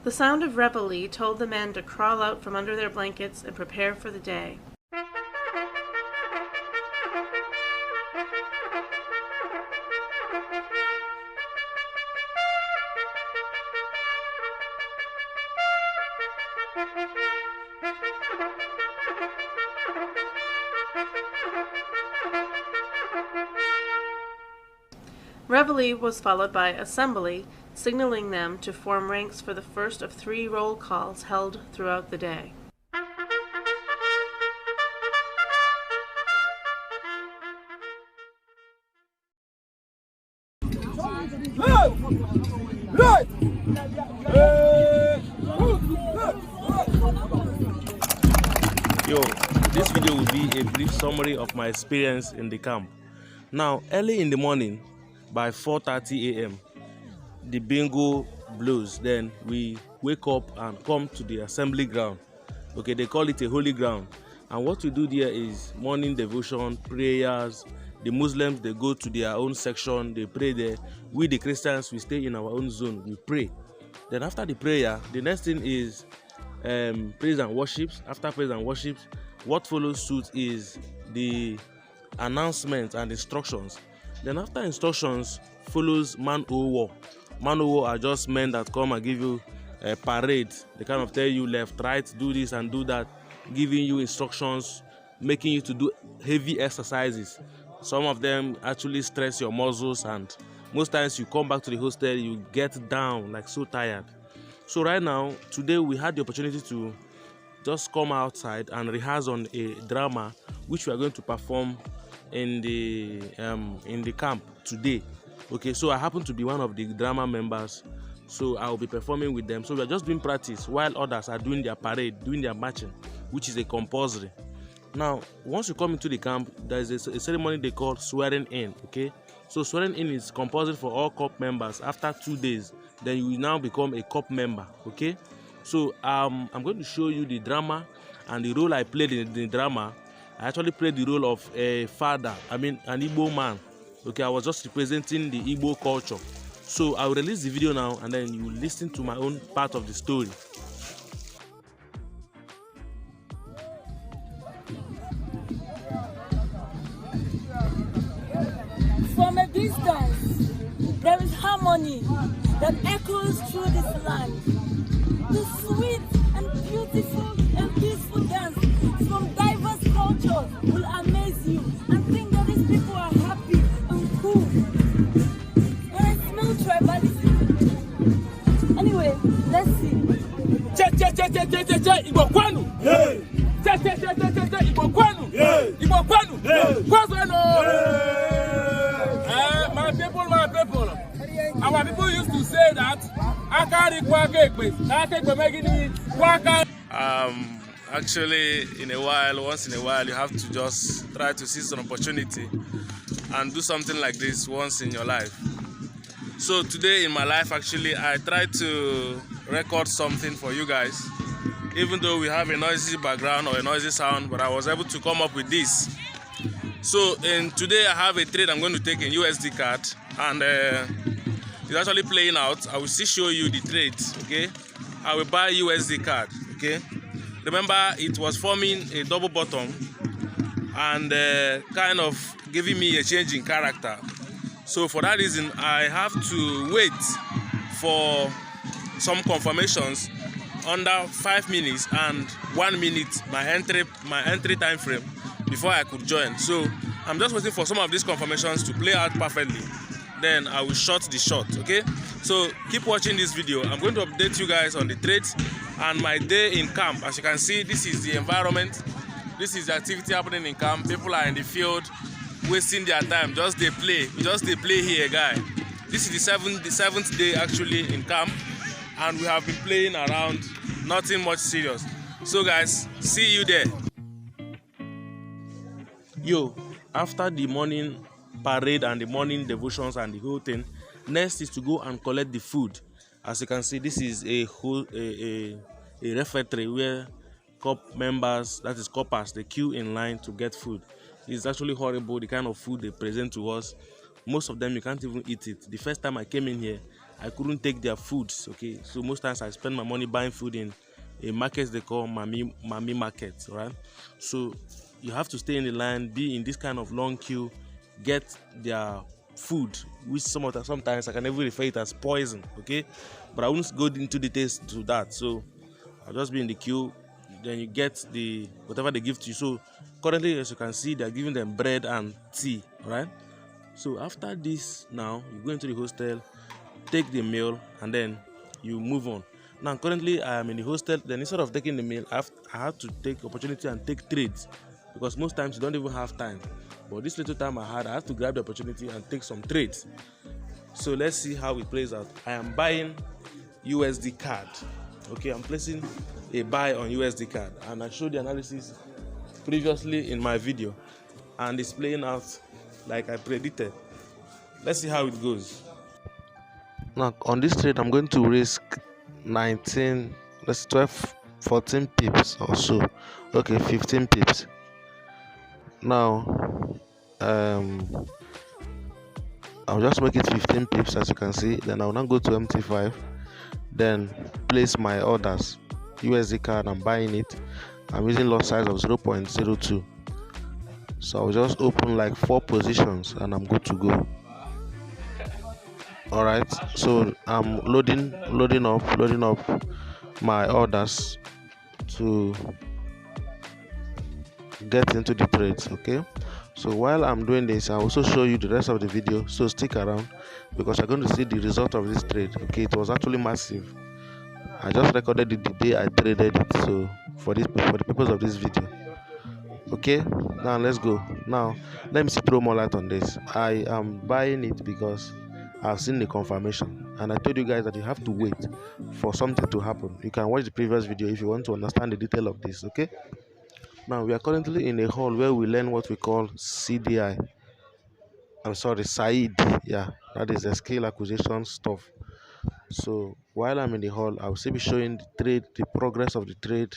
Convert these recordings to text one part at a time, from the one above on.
The sound of reveille told the men to crawl out from under their blankets and prepare for the day. Reveille was followed by assembly, signaling them to form ranks for the first of 3 roll calls held throughout the day. Yo, this video will be a brief summary of my experience in the camp. Now, early in the morning, by 4:30 a.m., the bingo blows. Then we wake up and come to the assembly ground. Okay, they call it a holy ground. And what we do there is morning devotion, prayers. The Muslims, they go to their own section, they pray there. We, the Christians, we stay in our own zone, we pray. Then after the prayer, the next thing is praise and worships. After praise and worships, what follows suit is the announcements and instructions. Then after instructions follows man o war. Man o war are just men that come and give you a parade. They kind of tell you left, right, do this and do that, giving you instructions, making you to do heavy exercises. Some of them actually stress your muscles, and most times you come back to the hostel, you get down like so tired. So right now, today we had the opportunity to just come outside and rehearse on a drama which we are going to perform in the camp today. Okay, so I happen to be one of the drama members, so I will be performing with them. So we are just doing practice while others are doing their parade, doing their marching, which is a compulsory. Now, once you come into the camp, there is a ceremony they call swearing in. Okay, so swearing in is compulsory for all corps members. After 2 days, then you will now become a corps member. Okay, so I'm going to show you the drama and the role I played in the drama. I actually played the role of a father, an Igbo man. Okay, I was just representing the Igbo culture. So I will release the video now, and then you will listen to my own part of the story. From a distance, there is harmony that echoes through this land. The sweet and beautiful and peaceful dance from diverse cultures will amaze you and think that these people are happy and cool. There is no tribalism. Anyway, let's see. My people. Our people used to say that Actually, once in a while, you have to just try to seize an opportunity and do something like this once in your life. So today in my life, actually, I tried to record something for you guys. Even though we have a noisy background or a noisy sound, but I was able to come up with this. So today I have a trade I'm going to take in USD card, and it's actually playing out. I will still show you the trade. Okay, I will buy USD card. Okay, remember it was forming a double bottom and kind of giving me a change in character. So for that reason, I have to wait for some confirmations under 5 minutes and 1 minute my entry time frame before I could join. So I'm just waiting for some of these confirmations to play out perfectly. Then I will shot the shot. Okay, so keep watching this video. I'm going to update you guys on the trades and my day in camp. As you can see, this is the environment. This is the activity happening in camp. People are in the field wasting their time. Just they play here, guy. This is the seventh day actually in camp, and we have been playing around, nothing much serious. So guys, see you there. Yo, after the morning parade and the morning devotions and the whole thing, next is to go and collect the food. As you can see, this is a refectory where COP members, that is coppers, they queue in line to get food. It's actually horrible, the kind of food they present to us. Most of them you can't even eat it. The first time I came in here, I couldn't take their foods. Okay, so most times I spend my money buying food in a market they call Mami market, right? So you have to stay in the line, be in this kind of long queue, get their food, which sometimes I can even refer it as poison. Okay, but I won't go into details to that. So I'll just be in the queue. Then you get the whatever they give to you. So currently, as you can see, they're giving them bread and tea, right? So after this, now you go into the hostel, take the meal, and then you move on. Now currently I am in the hostel. Then instead of taking the meal, I have to take opportunity and take trades, because most times you don't even have time. But this little time I have to grab the opportunity and take some trades. So let's see how it plays out. I am buying USD card. Okay, I'm placing a buy on USD card, and I showed the analysis previously in my video, and it's playing out like I predicted. Let's see how it goes. Now on this trade, I'm going to risk 19, let's 12, 14 pips or so. Okay, 15 pips. Now I'll just make it 15 pips, as you can see. Then I'll now go to MT5, then place my orders. USD card, I'm buying it. I'm using lot size of 0.02. So I'll just open like 4 positions and I'm good to go. Alright, so I'm loading up my orders to get into the trades. Okay, so while I'm doing this, I'll also show you the rest of the video, so stick around because you're going to see the result of this trade. Okay, it was actually massive. I just recorded it the day I traded it, so for the purpose of this video. Okay, now let's go. Now let me throw more light on this. I am buying it because I've seen the confirmation, and I told you guys that you have to wait for something to happen. You can watch the previous video if you want to understand the detail of this. Okay, now we are currently in a hall where we learn what we call CDI. I'm sorry, SAID. Yeah, that is the scale acquisition stuff. So while I'm in the hall, I'll still be showing the trade, the progress of the trade,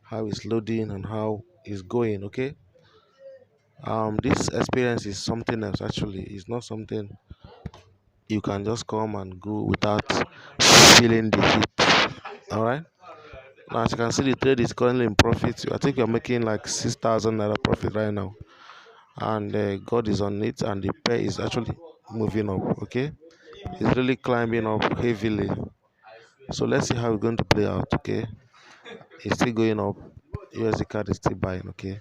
how it's loading and how it's going. Okay, this experience is something else. Actually, it's not something you can just come and go without feeling the heat. All right, now as you can see, the trade is currently in profit. I think you're making like 6,000 naira profit right now, and God is on it, and the pair is actually moving up. Okay, it's really climbing up heavily. So let's see how it's going to play out. Okay, it's still going up. USD card is still buying. Okay,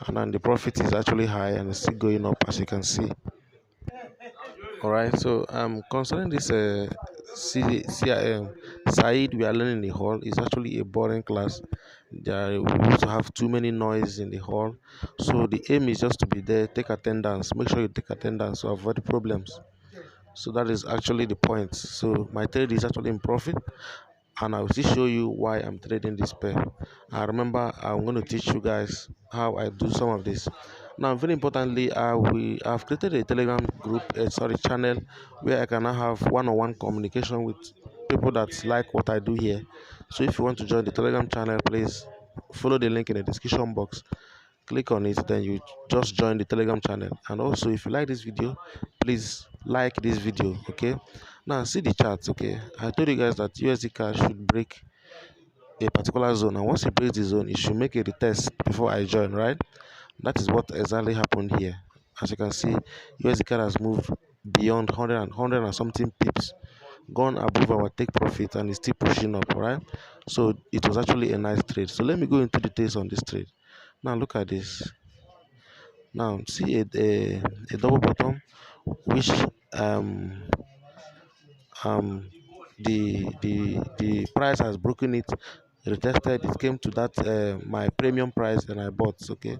and then the profit is actually high and it's still going up, as you can see. All right, so concerning this CIM side, we are learning in the hall. It's actually a boring class. We used to have too many noise in the hall, so the aim is just to be there, take attendance, make sure you take attendance to avoid problems. So that is actually the point. So my trade is actually in profit, and I will still show you why I'm trading this pair. I remember I'm going to teach you guys how I do some of this. Now, very importantly, I've created a Telegram group, channel, where I can now have one-on-one communication with people that like what I do here. So if you want to join the Telegram channel, please follow the link in the description box. Click on it, then you just join the Telegram channel. And also, if you like this video, please like this video. Okay, now see the charts. Okay, I told you guys that USD card should break a particular zone, and once it breaks the zone, it should make a retest before I join, right? That is what exactly happened here. As you can see, USD card has moved beyond 100 and something pips, gone above our take profit, and is still pushing up, right? So it was actually a nice trade. So let me go into details on this trade. Now look at this. Now see a double bottom, which the price has broken it, retested, it came to that my premium price, and I bought. Okay,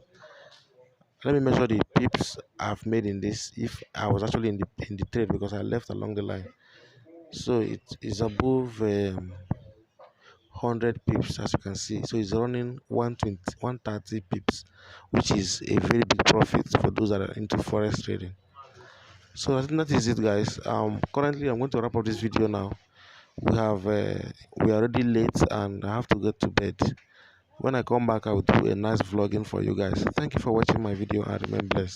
let me measure the pips I've made in this, if I was actually in the trade, because I left along the line. So it is above 100 pips, as you can see. So it's running 120, 130 pips, which is a very big profit for those that are into forex trading. So I think that is it, guys. Currently I'm going to wrap up this video now. We are already late and I have to get to bed. When I come back, I will do a nice vlogging for you guys. Thank you for watching my video and remain blessed.